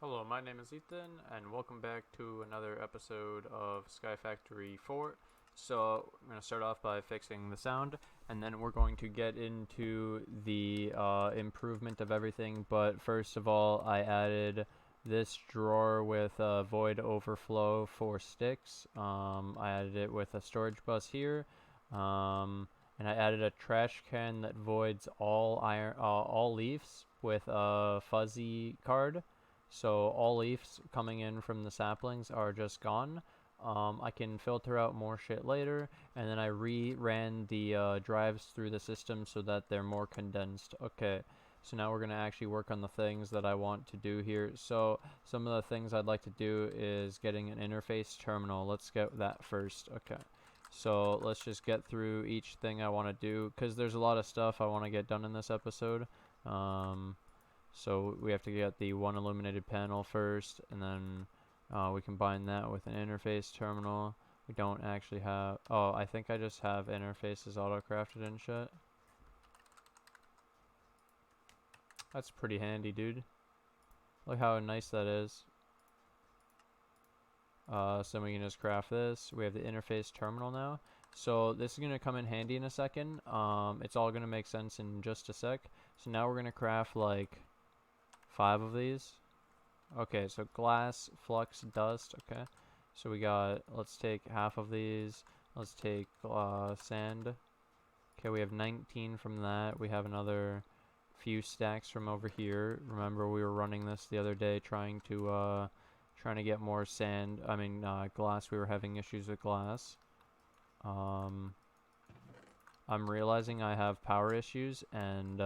Hello, my name is Ethan, and welcome back to another episode of Skyfactory 4. So, I'm going to start off by fixing the sound, and then we're going to get into the improvement of everything. But first of all, I added this drawer with void overflow for sticks. I added it with a storage bus here. And I added a trash can that voids all leaves with a fuzzy card. So all leaves coming in from the saplings are just gone. I can filter out more shit later, and then I ran the drives through the system so that they're more condensed. Okay, so now we're going to actually work on the things that I want to do here. So some of the things I'd like to do is getting an interface terminal. Let's get that first. Okay, so let's just get through each thing I want to do, because there's a lot of stuff I want to get done in this episode. So we have to get the one illuminated panel first, and then we combine that with an interface terminal. We don't actually have... Oh, I think I just have interfaces auto-crafted and shit. That's pretty handy, dude. Look how nice that is. So we can just craft this. We have the interface terminal now. So this is going to come in handy in a second. It's all going to make sense in just a sec. So now we're going to craft like 5 of these. Okay, so glass, flux, dust. Okay, so we got, let's take half of these. Let's take sand. Okay, we have 19 from that. We have another few stacks from over here. Remember, we were running this the other day trying to get more sand. Glass. We were having issues with glass. I'm realizing I have power issues, and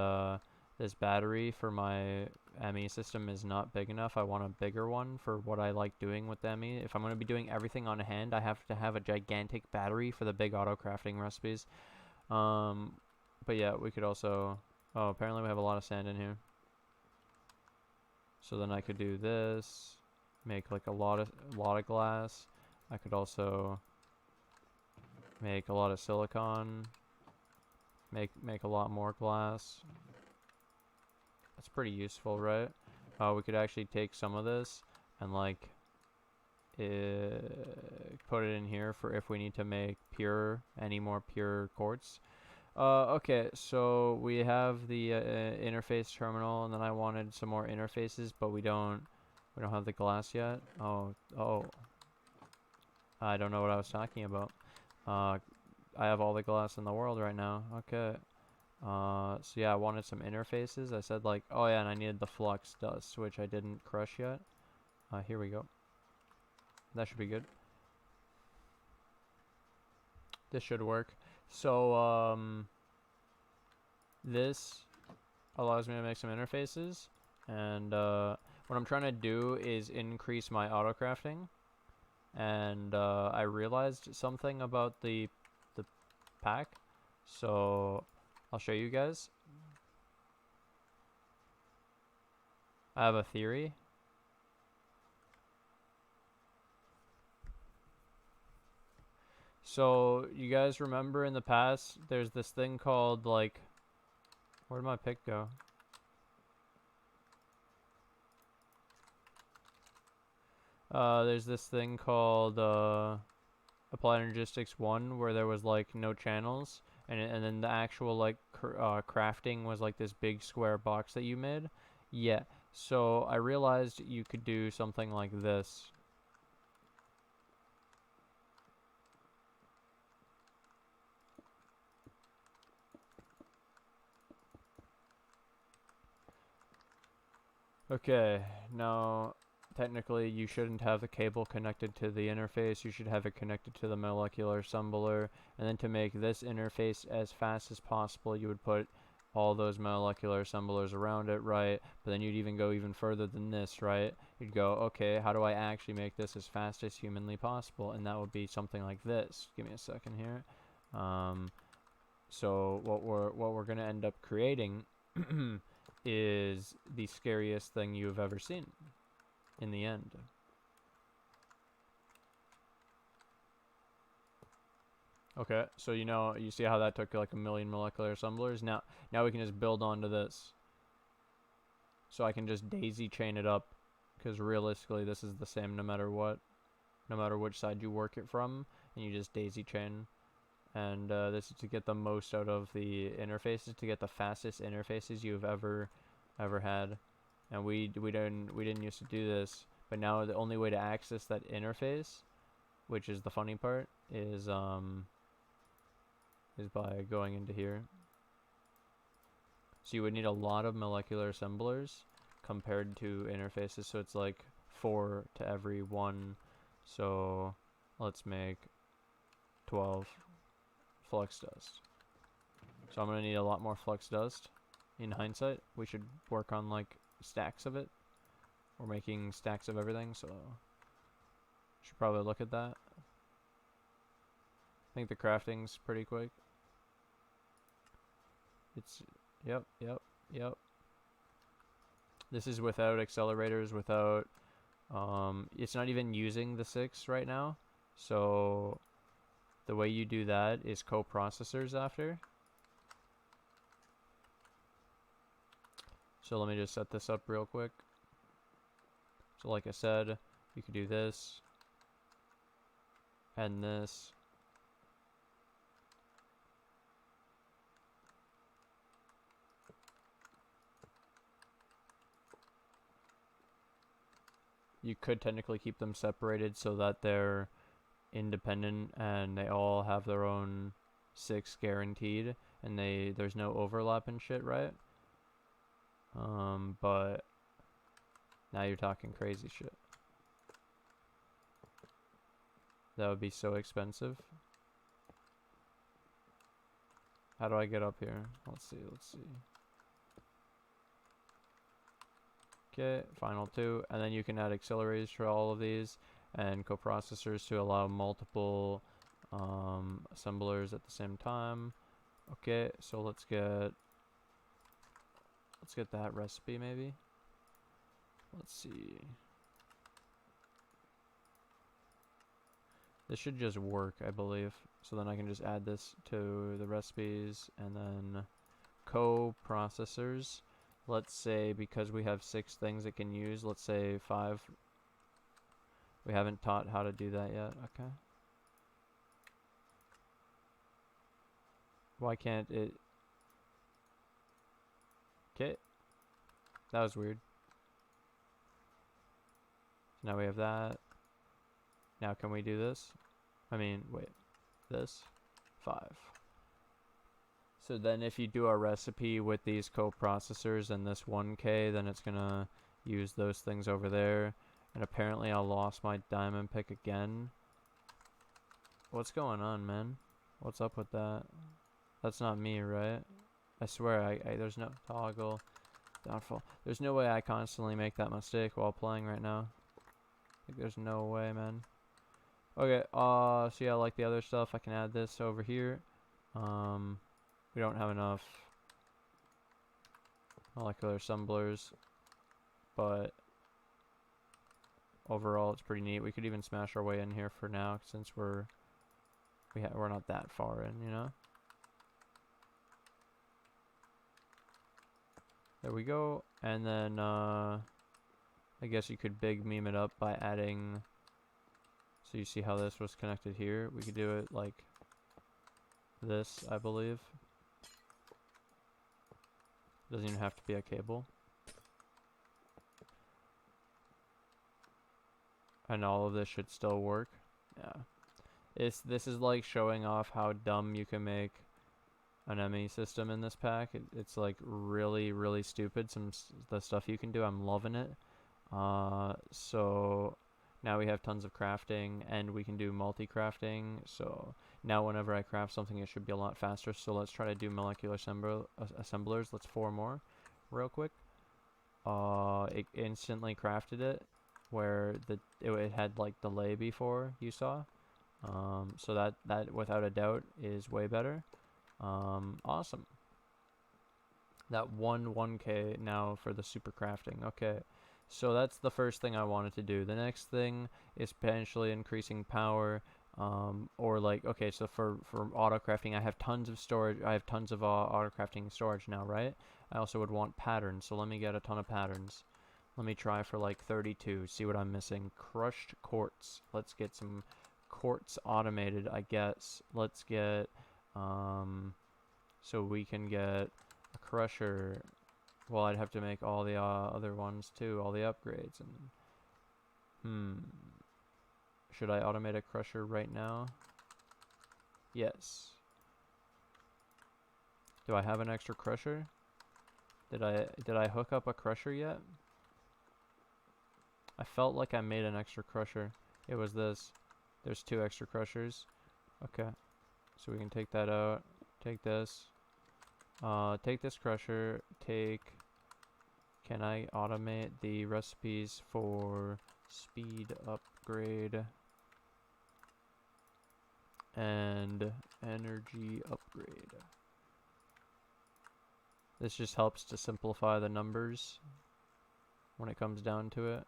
this battery for my ME system is not big enough. I want a bigger one for what I like doing with the ME. If I'm going to be doing everything on hand, I have to have a gigantic battery for the big auto crafting recipes. But yeah, we could also... Oh, apparently we have a lot of sand in here. So then I could do this, make like a lot of glass. I could also make a lot of silicon, make a lot more glass. That's pretty useful, right? We could actually take some of this and like put it in here for if we need to make any more pure quartz. Okay, so we have the interface terminal, and then I wanted some more interfaces, but we don't have the glass yet. Oh, I don't know what I was talking about. I have all the glass in the world right now. Okay. So yeah, I wanted some interfaces. I said like, oh yeah, and I needed the flux dust, which I didn't crush yet. Here we go. That should be good. This should work. So, this allows me to make some interfaces, and what I'm trying to do is increase my auto crafting, and I realized something about the pack, so I'll show you guys. I have a theory. So, you guys remember in the past, there's this thing called, like... Where'd my pick go? There's this thing called, Applied Energistics 1, where there was, like, no channels. And then the actual, like, crafting was, like, this big square box that you made. Yeah. So, I realized you could do something like this. Okay, now technically you shouldn't have the cable connected to the interface, you should have it connected to the molecular assembler, and then to make this interface as fast as possible you would put all those molecular assemblers around it, right? But then you'd even go even further than this, right? You'd go, okay, how do I actually make this as fast as humanly possible? And that would be something like this. Give me a second here. So what we're gonna end up creating is the scariest thing you've ever seen in the end. Okay, so you see how that took like 1,000,000 molecular assemblers? Now we can just build onto this. So I can just daisy chain it up, because realistically this is the same no matter what, no matter which side you work it from, and you just daisy chain. And this is to get the most out of the interfaces, to get the fastest interfaces you've ever had. And we didn't used to do this, but now the only way to access that interface, which is the funny part, is by going into here. So you would need a lot of molecular assemblers compared to interfaces, so it's like 4 to every 1. So let's make 12 flux dust. So I'm gonna need a lot more flux dust. In hindsight, we should work on like stacks of it. We're making stacks of everything, so should probably look at that. I think the crafting's pretty quick. It's yep. This is without accelerators, without it's not even using the 6 right now. So the way you do that is coprocessors after. So let me just set this up real quick. So like I said, you could do this and this. You could technically keep them separated so that they're independent and they all have their own 6 guaranteed, and there's no overlap and shit, right? But now you're talking crazy shit. That would be so expensive. How do I get up here? Let's see. Okay, final 2, and then you can add accelerators for all of these and coprocessors to allow multiple assemblers at the same time. Okay, so let's get that recipe maybe. Let's see. This should just work, I believe. So then I can just add this to the recipes, and then coprocessors. Let's say because we have 6 things it can use, let's say 5. We haven't taught how to do that yet. Okay. Why can't it? Okay. That was weird. So now we have that. Now can we do this? I mean, wait. This? 5. So then if you do a recipe with these coprocessors and this 1K, then it's gonna use those things over there. And apparently I lost my diamond pick again. What's going on, man? What's up with that? That's not me, right? I swear, I there's no toggle downfall. There's no way I constantly make that mistake while playing right now. Like, there's no way, man. Okay, so yeah, like the other stuff, I can add this over here. We don't have enough molecular assemblers, but overall it's pretty neat. We could even smash our way in here for now, since we're not that far in, you know. There we go. And then I guess you could big meme it up by adding, so you see how this was connected here. We could do it like this, I believe. Doesn't even have to be a cable. And all of this should still work. Yeah. This is like showing off how dumb you can make an ME system in this pack. It's like really, really stupid. The stuff you can do, I'm loving it. So now we have tons of crafting, and we can do multi-crafting. So now whenever I craft something, it should be a lot faster. So let's try to do molecular assemblers. Let's 4 more real quick. It instantly crafted it, where it had like delay before, you saw. So that without a doubt is way better. Awesome. That 1K now for the super crafting. Okay. So that's the first thing I wanted to do. The next thing is potentially increasing power, or like, okay, so for auto crafting, I have tons of storage. I have tons of auto crafting storage now, right? I also would want patterns, so let me get a ton of patterns. Let me try for like 32. See what I'm missing. Crushed quartz. Let's get some quartz automated, I guess. Let's get, so we can get a crusher. Well, I'd have to make all the other ones too, all the upgrades. And should I automate a crusher right now? Yes. Do I have an extra crusher? Did I hook up a crusher yet? I felt like I made an extra crusher. It was this. There's 2 extra crushers. Okay. So we can take that out. Take this. Take this crusher. Can I automate the recipes for speed upgrade and energy upgrade? This just helps to simplify the numbers when it comes down to it.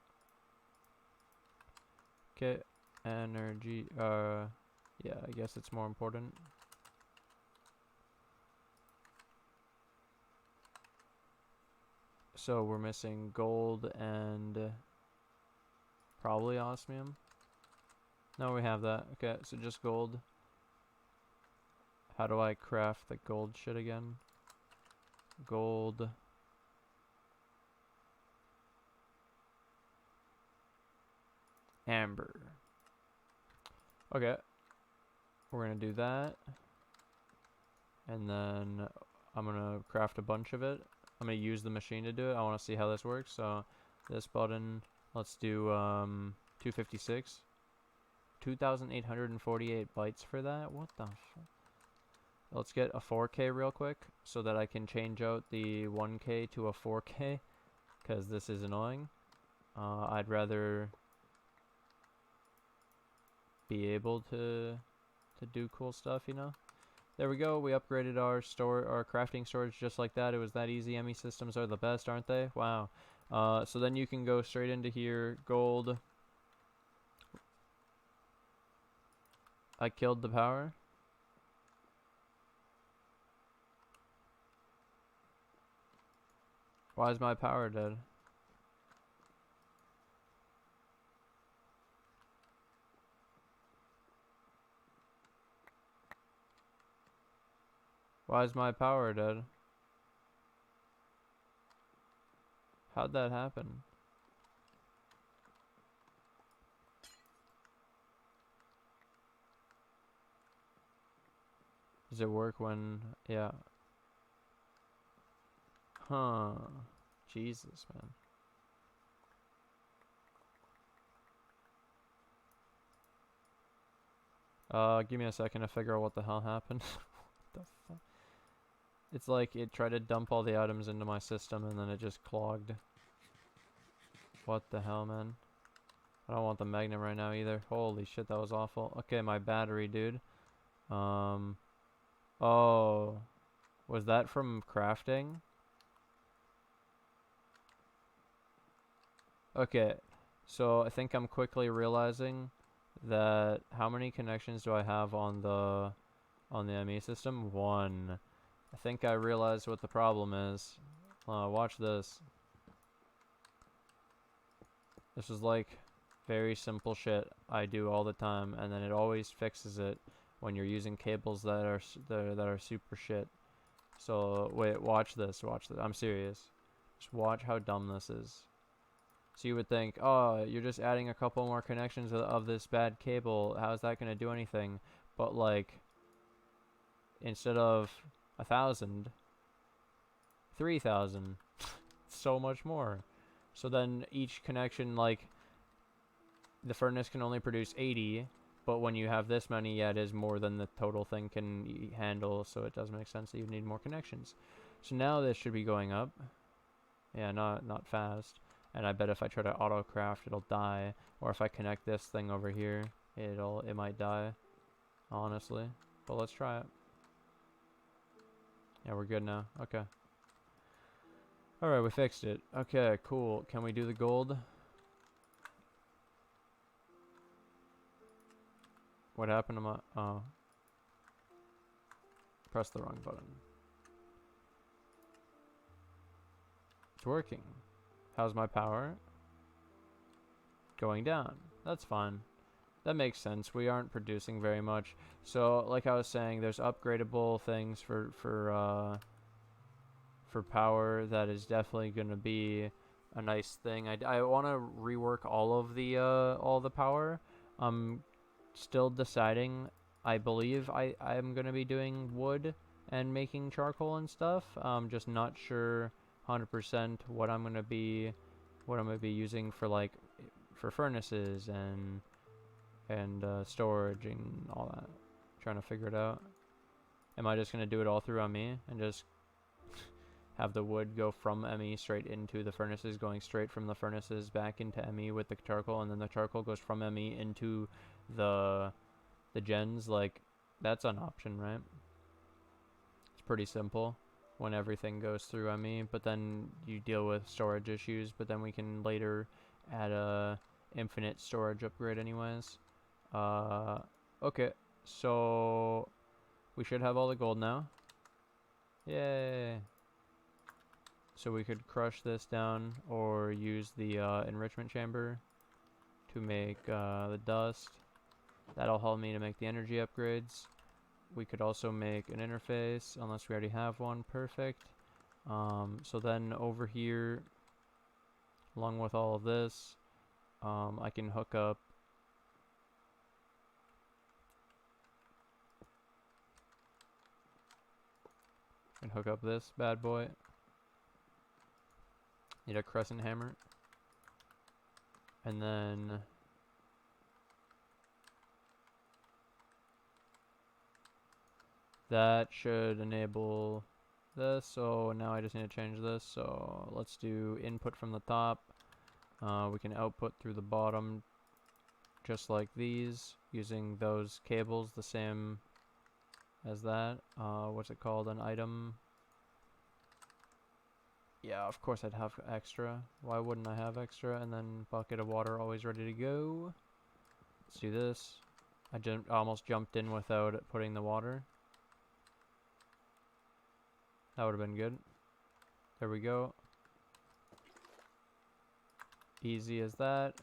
Okay, energy, yeah, I guess it's more important. So we're missing gold and probably osmium. No, we have that. Okay, so just gold. How do I craft the gold shit again? Gold. Amber. Okay. We're gonna do that. And then I'm gonna craft a bunch of it. I'm gonna use the machine to do it. I wanna see how this works. So this button, let's do 256. 2,848 bytes for that? What the fuck? Let's get a 4K real quick so that I can change out the 1K to a 4K, because this is annoying. I'd rather be able to do cool stuff, you know? There we go. We upgraded our crafting storage just like that. It was that easy. ME systems are the best, aren't they? Wow. So then you can go straight into here. Gold. I killed the power. Why is my power dead? Why is my power dead? How'd that happen? Does it work when... yeah. Huh. Jesus, man. Give me a second to figure out what the hell happened. What the fuck? It's like it tried to dump all the items into my system and then it just clogged. What the hell, man? I don't want the magnet right now either. Holy shit, that was awful. Okay, my battery, dude. Oh. Was that from crafting? Okay, so I think I'm quickly realizing that how many connections do I have on the ME system? 1. I think I realized what the problem is. Watch this. This is like very simple shit I do all the time, and then it always fixes it when you're using cables that are super shit. So wait, watch this. Watch this. I'm serious. Just watch how dumb this is. So you would think, oh, you're just adding a couple more connections of this bad cable. How's that going to do anything? But like, instead of 1,000, 3,000, so much more. So then each connection, like, the furnace can only produce 80, but when you have this many, yeah, it is more than the total thing can handle. So it does make sense that you need more connections. So now this should be going up. Yeah, not fast. And I bet if I try to auto craft, it'll die. Or if I connect this thing over here, it might die. Honestly. But let's try it. Yeah, we're good now. Okay. Alright, we fixed it. Okay, cool. Can we do the gold? What happened to my... oh. Press the wrong button. It's working. How's my power? Going down. That's fine. That makes sense. We aren't producing very much. So, like I was saying, there's upgradable things for power. That is definitely going to be a nice thing. I want to rework all the power. I'm still deciding. I believe I'm going to be doing wood and making charcoal and stuff. I'm just not sure 100% what I'm going to be using for furnaces and storage and all that. Trying to figure it out. Am I just going to do it all through ME and just have the wood go from ME straight into the furnaces, going straight from the furnaces back into ME with the charcoal, and then the charcoal goes from ME into the gens? Like, that's an option, right? It's pretty simple when everything goes through ME, but then you deal with storage issues, but then we can later add a infinite storage upgrade anyways. Okay, so we should have all the gold now. Yay! So we could crush this down or use the enrichment chamber to make the dust. That'll help me to make the energy upgrades. We could also make an interface, unless we already have one. Perfect. So then over here, along with all of this, I can hook up this bad boy. Need a crescent hammer. And then that should enable this. So now I just need to change this. So let's do input from the top. We can output through the bottom, just like these, using those cables the same as that. What's it called? An item. Yeah, of course I'd have extra. Why wouldn't I have extra? And then bucket of water always ready to go. Let's do this. I almost jumped in without putting the water. That would have been good. There we go. Easy as that.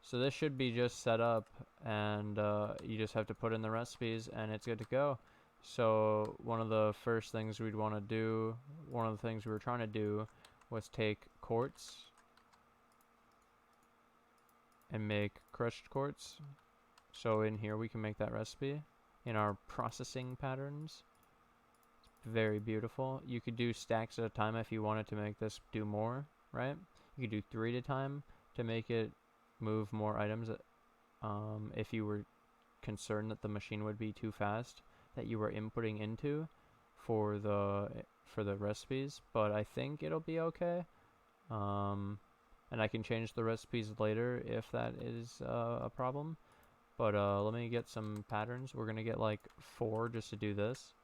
So this should be just set up, and you just have to put in the recipes and it's good to go. So one of the first things we'd want to do, one of the things we were trying to do, was take quartz and make crushed quartz. So in here we can make that recipe in our processing patterns. It's very beautiful. You could do stacks at a time if you wanted to make this do more, right? You could do 3 at a time to make it move more items. If you were concerned that the machine would be too fast that you were inputting into for the recipes, but I think it'll be okay. And I can change the recipes later if that is a problem. But let me get some patterns. We're gonna get like 4 just to do this.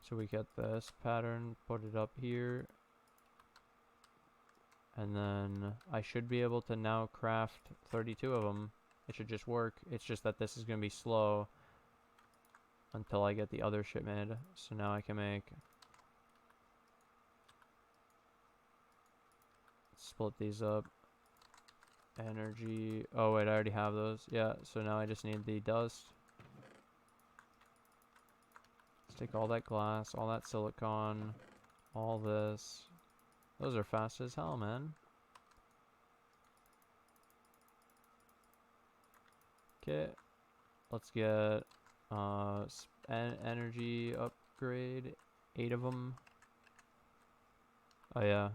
So we get this pattern, put it up here, and then I should be able to now craft 32 of them. It should just work. It's just that this is going to be slow until I get the other shit made. So now I can make... Split these up. Energy... Oh wait, I already have those. Yeah, so now I just need the dust. Let's take all that glass, all that silicon, all this. Those are fast as hell, man. Okay, let's get energy upgrade, 8 of them. Oh yeah.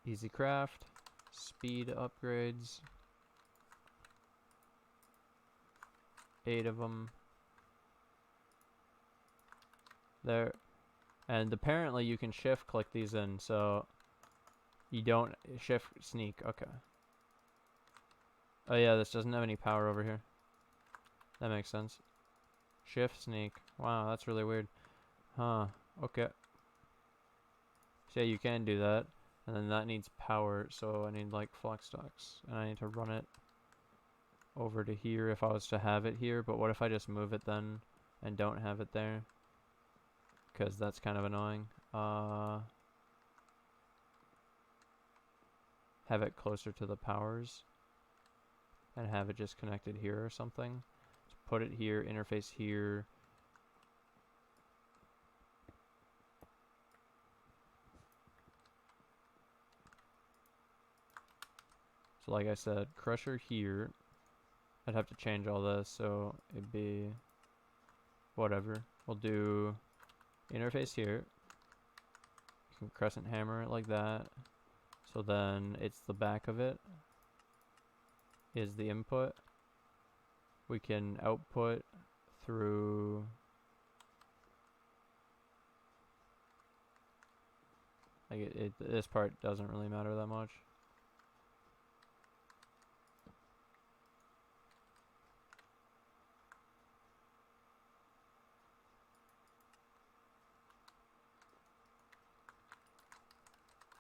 Easy craft, speed upgrades, 8 of them. There, and apparently you can shift click these in, so you don't shift sneak. Okay. Oh yeah, this doesn't have any power over here. That makes sense. Shift sneak. Wow, that's really weird. Huh. Okay. So yeah, you can do that, and then that needs power. So I need like flex stocks, and I need to run it over to here if I was to have it here, but what if I just move it then and don't have it there? Because that's kind of annoying. Have it closer to the powers and have it just connected here or something. So put it here, interface here. So like I said, crusher here. I'd have to change all this, so it'd be whatever. We'll do interface here. You can crescent hammer it like that. So then it's the back of it is the input. We can output through like this part doesn't really matter that much.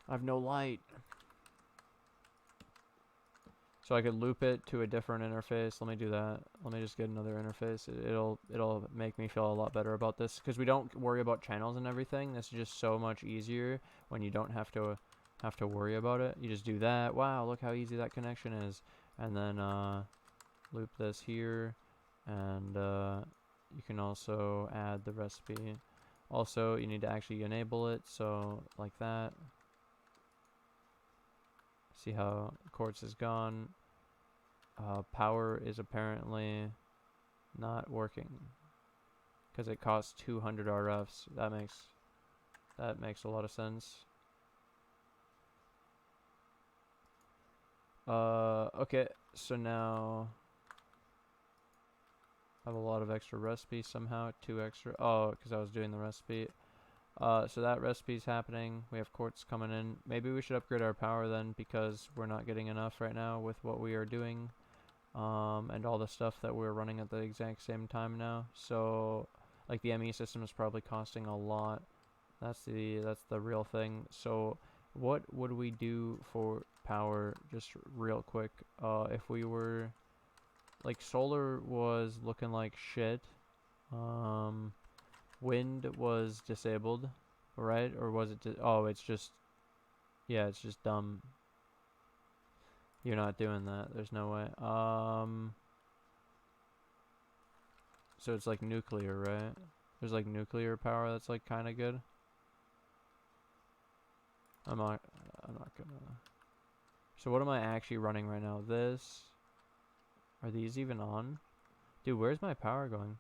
I have no light. So I could loop it to a different interface. Let me do that. Let me just get another interface. It'll make me feel a lot better about this because we don't worry about channels and everything. This is just so much easier when you don't have to worry about it. You just do that. Wow, look how easy that connection is. And then loop this here, and you can also add the recipe. Also, you need to actually enable it. So like that. See how quartz is gone. Power is apparently not working because it costs 200 RFs. That makes a lot of sense. Okay, so now I have a lot of extra recipes somehow. 2 extra. Oh, because I was doing the recipe. So that recipe's happening. We have quartz coming in. Maybe we should upgrade our power then because we're not getting enough right now with what we are doing. And all the stuff that we're running at the exact same time now. So like the ME system is probably costing a lot. That's the real thing. So what would we do for power just real quick? If we were like solar was looking like shit. Wind was disabled, right? Or was it? Oh, it's just, yeah, it's just dumb. You're not doing that. There's no way. So it's like nuclear, right? There's like nuclear power that's like kind of good. I'm not gonna. So what am I actually running right now? This. Are these even on? Dude, where's my power going?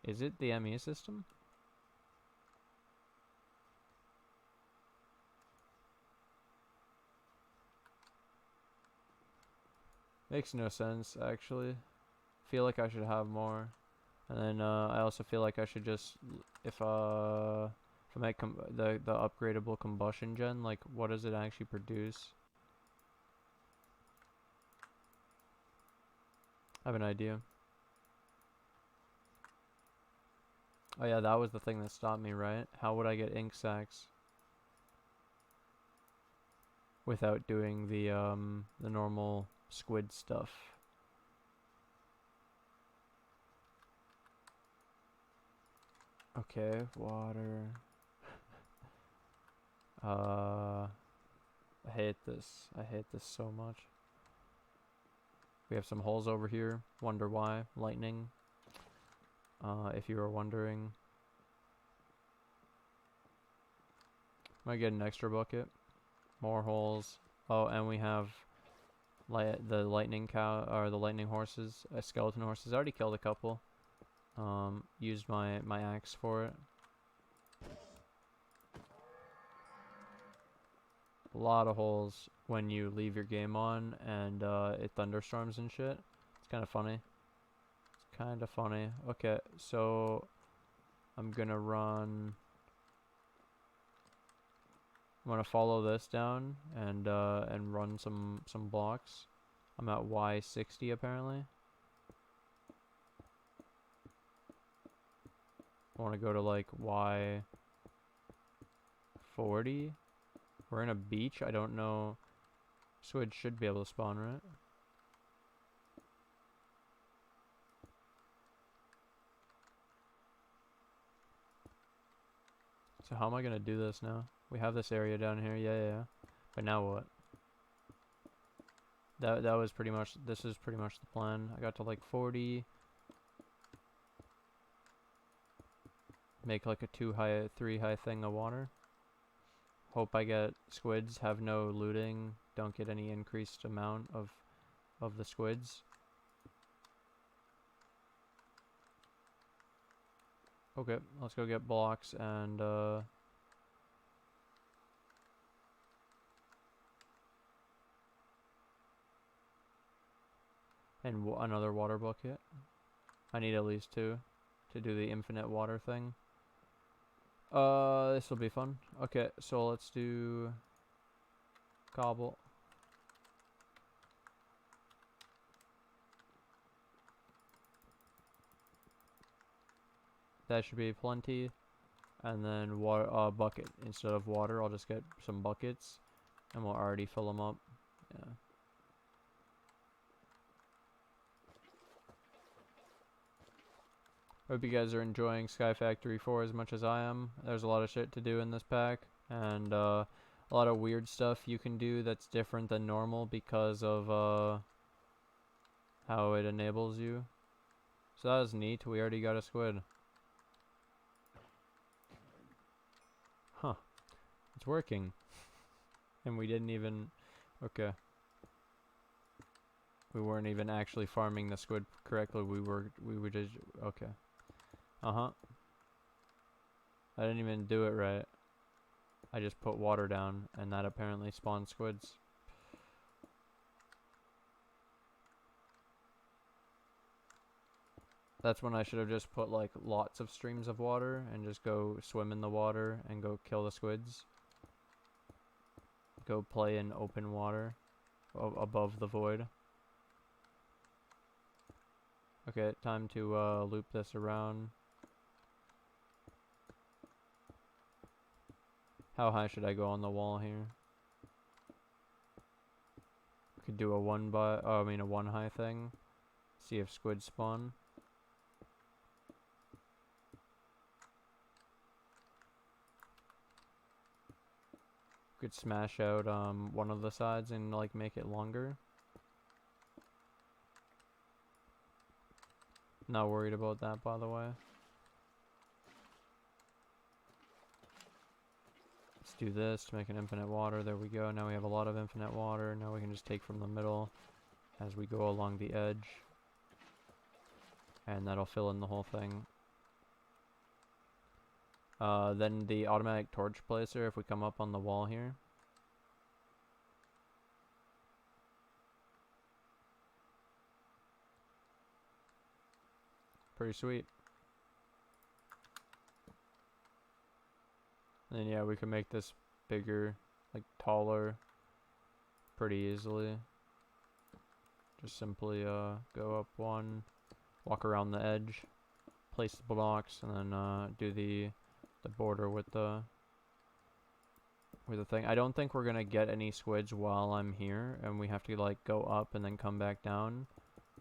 Is it the ME system? Makes no sense, actually. Feel like I should have more. And then I also feel like I should just, if I make the upgradable combustion gen, like what does it actually produce? I have an idea. Oh yeah, that was the thing that stopped me, right? How would I get ink sacs without doing the normal squid stuff? Okay, water. I hate this. I hate this so much. We have some holes over here. Wonder why? Lightning. If you were wondering. Might get an extra bucket. More holes. Oh, and we have the lightning cow, or the lightning horses, skeleton horses. I already killed a couple. Used my axe for it. A lot of holes when you leave your game on and it thunderstorms and shit. It's kind of funny. It's kind of funny. Okay, so I'm gonna run. I'm gonna follow this down and run some blocks. I'm at Y60 apparently. I want to go to like Y40. We're in a beach. I don't know Squid should be able to spawn, right? So how am I gonna do this now? We have this area down here, yeah. But now what? That was pretty much, this is pretty much the plan. I got to like 40. Make like a 3 high thing of water. Hope I get squids, have no looting, don't get any increased amount of the squids. Okay, let's go get blocks and another water bucket. I need at least 2 to do the infinite water thing. This will be fun. Okay, so let's do cobble. That should be plenty. And then water, bucket. Instead of water, I'll just get some buckets. And we'll already fill them up. Yeah. Hope you guys are enjoying Skyfactory 4 as much as I am. There's a lot of shit to do in this pack. And a lot of weird stuff you can do that's different than normal because of how it enables you. So that was neat. We already got a squid. Huh. It's working. And we didn't even... Okay. We weren't even actually farming the squid correctly. We were just... Okay. I didn't even do it right. I just put water down, and that apparently spawned squids. That's when I should have just put like lots of streams of water and just go swim in the water and go kill the squids. Go play in open water above the void. Okay, time to loop this around. How high should I go on the wall here? Could do a one high thing. See if squids spawn. Could smash out one of the sides and like make it longer. Not worried about that, by the way. Let's do this to make an infinite water. There we go. Now we have a lot of infinite water. Now we can just take from the middle as we go along the edge. And that'll fill in the whole thing. Then the automatic torch placer, if we come up on the wall here. Pretty sweet. And then yeah, we can make this bigger, like taller, pretty easily. Just simply go up one, walk around the edge, place the blocks, and then do the border with the thing. I don't think we're gonna get any squids while I'm here, and we have to like go up and then come back down,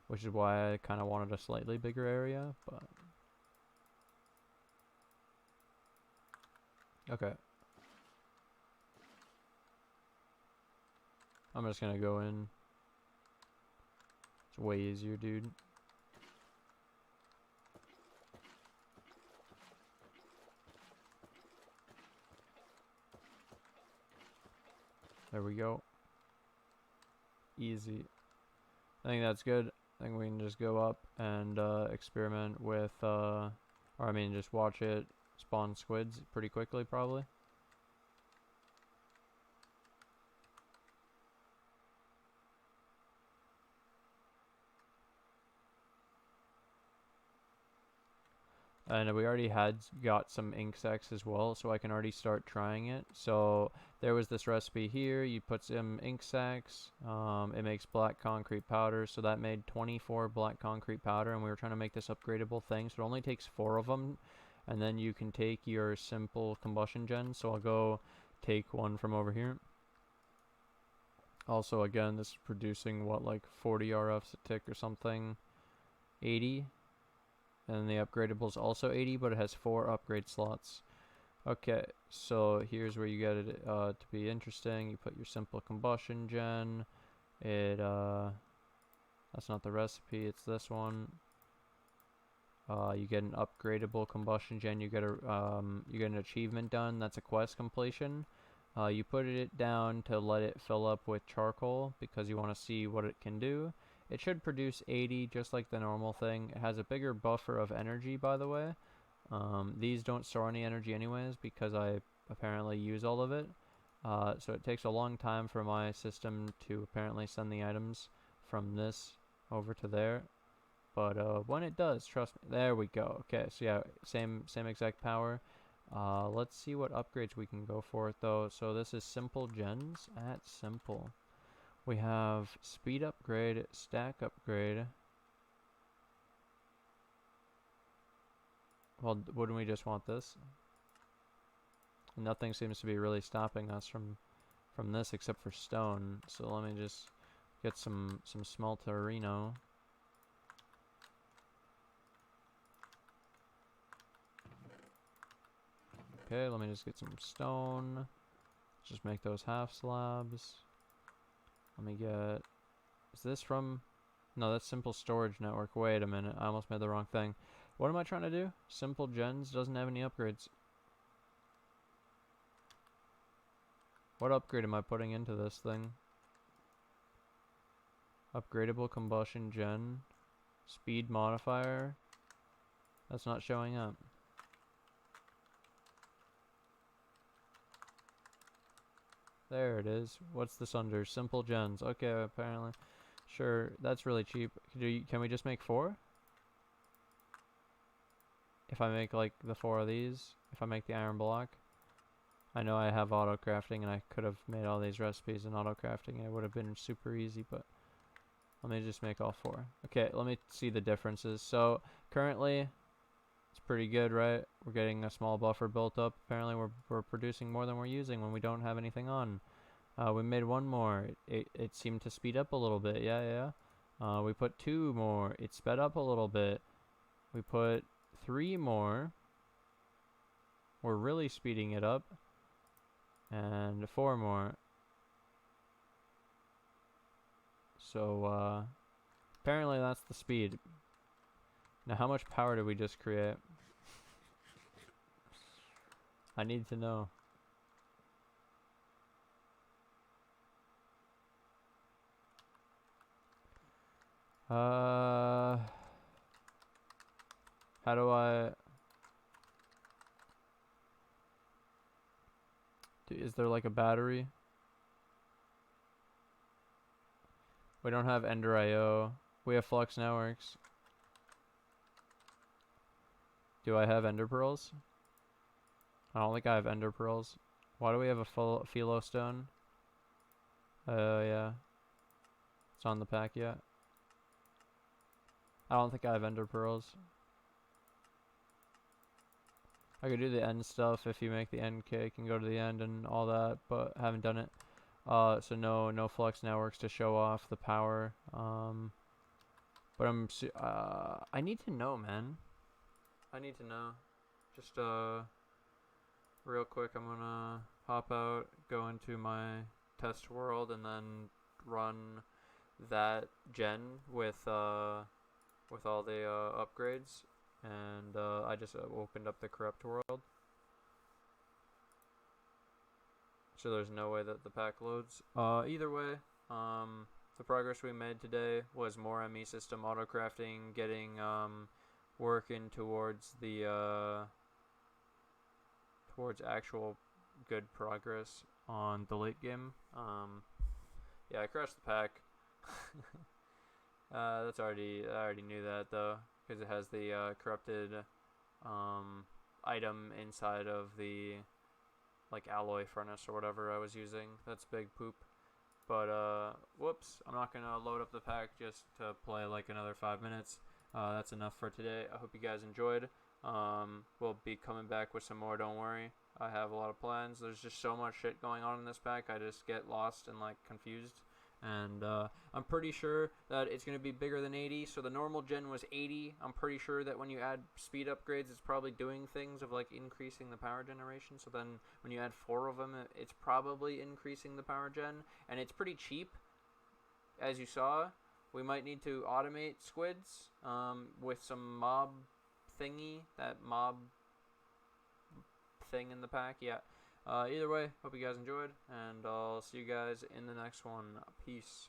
which is why I kind of wanted a slightly bigger area, but okay. I'm just gonna go in. It's way easier, dude. There we go. Easy. I think that's good. I think we can just go up and experiment with, or I mean just watch it spawn squids pretty quickly probably. And we already got some ink sacs as well, so I can already start trying it. So there was this recipe here. You put some ink sacs. It makes black concrete powder, so that made 24 black concrete powder, and we were trying to make this upgradable thing. So it only takes 4 of them, and then you can take your simple combustion gen. So I'll go take one from over here. Also, again, this is producing what, like 40 RFs a tick or something. 80. And the upgradable is also 80, but it has 4 upgrade slots. Okay, so here's where you get it to be interesting. You put your simple combustion gen. That's not the recipe, it's this one. You get an upgradable combustion gen. You get an achievement done. That's a quest completion. You put it down to let it fill up with charcoal because you want to see what it can do. It should produce 80 just like the normal thing. It has a bigger buffer of energy, by the way. These don't store any energy anyways because I apparently use all of it. So it takes a long time for my system to apparently send the items from this over to there. But when it does, trust me, there we go. Okay, so yeah, same exact power. Let's see what upgrades we can go for it though. So this is simple gens at simple. We have speed upgrade, stack upgrade. Well, wouldn't we just want this? Nothing seems to be really stopping us from this except for stone. So let me just get some smelterino. Okay, let me just get some stone. Just make those half slabs. Let me get... Is this from... No, that's simple storage network. Wait a minute, I almost made the wrong thing. What am I trying to do? Simple gens doesn't have any upgrades. What upgrade am I putting into this thing? Upgradable combustion gen. Speed modifier. That's not showing up. There it is. What's this under? Simple gens. Okay, apparently. Sure, that's really cheap. Can we just make 4? If I make like the 4 of these, if I make the iron block. I know I have auto crafting and I could have made all these recipes in auto crafting and it would have been super easy, but let me just make all 4. Okay, let me see the differences. So currently it's pretty good, right? We're getting a small buffer built up. Apparently we're producing more than we're using when we don't have anything on. We made 1 more. It seemed to speed up a little bit. Yeah. We put 2 more. It sped up a little bit. We put 3 more. We're really speeding it up. And 4 more. So apparently that's the speed. Now how much power did we just create? I need to know. How do I... Is there like a battery? We don't have Ender IO. We have Flux Networks. Do I have Ender Pearls? I don't think I have Ender Pearls. Why do we have a Philo Stone? Yeah. It's on the pack yet. I don't think I have Ender Pearls. I could do the end stuff if you make the end cake and go to the end and all that, but I haven't done it. So no Flux Networks to show off the power. But I need to know, man. I need to know. Just real quick, I'm gonna hop out, go into my test world, and then run that gen with all the upgrades. And I just opened up the corrupt world, so there's no way that the pack loads. Either way, the progress we made today was more ME system auto crafting, getting working towards the towards actual good progress on the late game. Yeah, I crashed the pack. I already knew that though, because it has the corrupted item inside of the like alloy furnace or whatever I was using. That's big poop. But whoops, I'm not gonna load up the pack just to play like another 5 minutes. That's enough for today. I hope you guys enjoyed. We'll be coming back with some more, don't worry. I have a lot of plans. There's just so much shit going on in this pack, I just get lost and like confused And I'm pretty sure that it's going to be bigger than 80. So the normal gen was 80. I'm pretty sure that when you add speed upgrades, it's probably doing things of like increasing the power generation. So then when you add 4 of them, it's probably increasing the power gen. And it's pretty cheap, as you saw. We might need to automate squids with some mob thingy, that mob thing in the pack. Yeah. Either way, hope you guys enjoyed, and I'll see you guys in the next one. Peace.